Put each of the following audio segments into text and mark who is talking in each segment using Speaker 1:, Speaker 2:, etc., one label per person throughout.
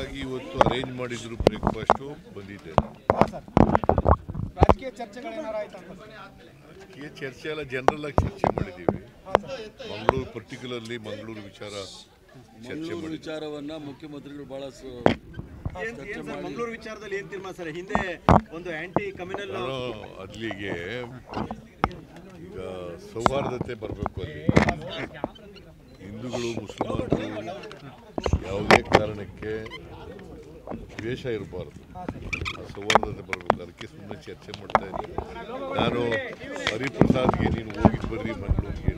Speaker 1: ಹಾಗಾಗಿ ಇವತ್ತು ಅರೇಂಜ್ ಮಾಡಿದ್ರು ಬ್ರೇಕ್ಫಾಸ್ಟು ಬಂದಿದ್ದೆ.
Speaker 2: ರಾಜಕೀಯ ಚರ್ಚೆ
Speaker 1: ಎಲ್ಲ ಜನರಲ್ ಆಗಿ ಚರ್ಚೆ ಮಾಡಿದ್ದೀವಿ. ಮಂಗಳೂರು ಪರ್ಟಿಕ್ಯುಲರ್ಲಿ ಮಂಗಳೂರು
Speaker 3: ವಿಚಾರವನ್ನ ಮುಖ್ಯಮಂತ್ರಿಗಳು ಬಹಳ
Speaker 2: ಮಂಗಳೂರು ವಿಚಾರದಲ್ಲಿ ಏನು ತೀರ್ಮಾನ ಸರ್? ಹಿಂದೆ ಒಂದು ಆಂಟಿ ಕಮ್ಯುನಲ್
Speaker 1: ಅಲ್ಲಿಗೆ ಈಗ ಸೌಹಾರ್ದತೆ ಬರಬೇಕು. ಅಲ್ಲಿ ಹಿಂದೂಗಳು ಮುಸಲ್ಮಾನರು ಯಾವುದೇ ಕಾರಣಕ್ಕೆ ದ್ವೇಷ ಇರಬಾರ್ದು, ಸೌಹಾರ್ದತೆ ಬರಬೇಕು. ಅದಕ್ಕೆ ಸುಮ್ಮನೆ ಚರ್ಚೆ ಮಾಡ್ತಾ ಇದ್ದೀನಿ. ನಾನು ಹರಿಪ್ರಸಾದ್ಗೆ ನೀನು ಹೋಗಿ ಬರ್ರಿ ಮಂಗಳೂರಿಗೆ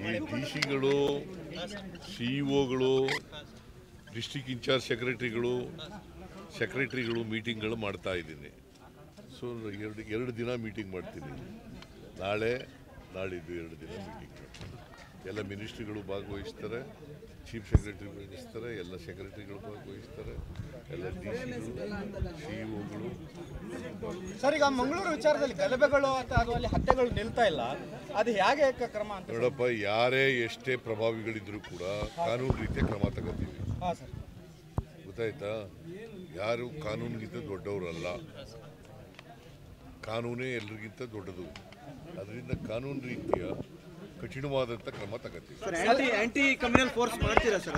Speaker 1: ಈ ಡಿಸಿಗಳು, ಸಿಇಒಗಳು, ಡಿಸ್ಟ್ರಿಕ್ಟ್ ಇನ್ಚಾರ್ಜ್ ಸೆಕ್ರೆಟರಿಗಳು ಮೀಟಿಂಗ್ಗಳು ಮಾಡ್ತಾ ಇದ್ದೀನಿ. ಸೊ ಎರಡು ದಿನ ಮೀಟಿಂಗ್ ಮಾಡ್ತೀನಿ. ನಾಳಿದ್ದು 2 ದಿನ ಮೀಟಿಂಗ್ ಮಾಡ್ತೀನಿ. ಎಲ್ಲ ಮಿನಿಸ್ಟ್ರಿಗಳು ಭಾಗವಹಿಸ್ತಾರೆ, ಚೀಫ್ ಸೆಕ್ರೆಟರಿ ಭಾಗವಹಿಸ್ತಾರೆ, ಎಲ್ಲ ಸೆಕ್ರೆಟರಿಗಳು ಭಾಗವಹಿಸ್ತಾರೆ, ಎಲ್ಲ ಡಿಸಿಗಳು, ಸಿಇಒಗಳು.
Speaker 2: ಸರ್, ಈಗ ಮಂಗಳೂರು ವಿಚಾರದಲ್ಲಿ ಗಲಭೆಗಳು ಅಥವಾ ಅಲ್ಲಿ ಹತ್ಯೆಗಳು ನಿಲ್ತಾ ಇಲ್ಲ, ಅದು ಹೇಗೆ ಕ್ರಮ ಅಂತ?
Speaker 1: ನೋಡಪ್ಪ, ಯಾರೇ ಎಷ್ಟೇ ಪ್ರಭಾವಿಗಳಿದ್ರು ಕೂಡ ಕಾನೂನು ರೀತಿಯ ಕ್ರಮ ತಗೋತೀವಿ. ಗೊತ್ತಾಯ್ತಾ? ಯಾರು ಕಾನೂನಿಗಿಂತ ದೊಡ್ಡವರಲ್ಲ, ಕಾನೂನೇ ಎಲ್ಲರಿಗಿಂತ ದೊಡ್ಡದು. ಅದರಿಂದ ಕಾನೂನು ರೀತಿಯ ಕಠಿಣವಾದಂಥ ಕ್ರಮ ತಗೋತೀವಿ.
Speaker 2: ಆಂಟಿ ಕಮ್ಯುನಲ್ ಫೋರ್ಸ್ ಮಾಡ್ತೀರಾ ಸರ್?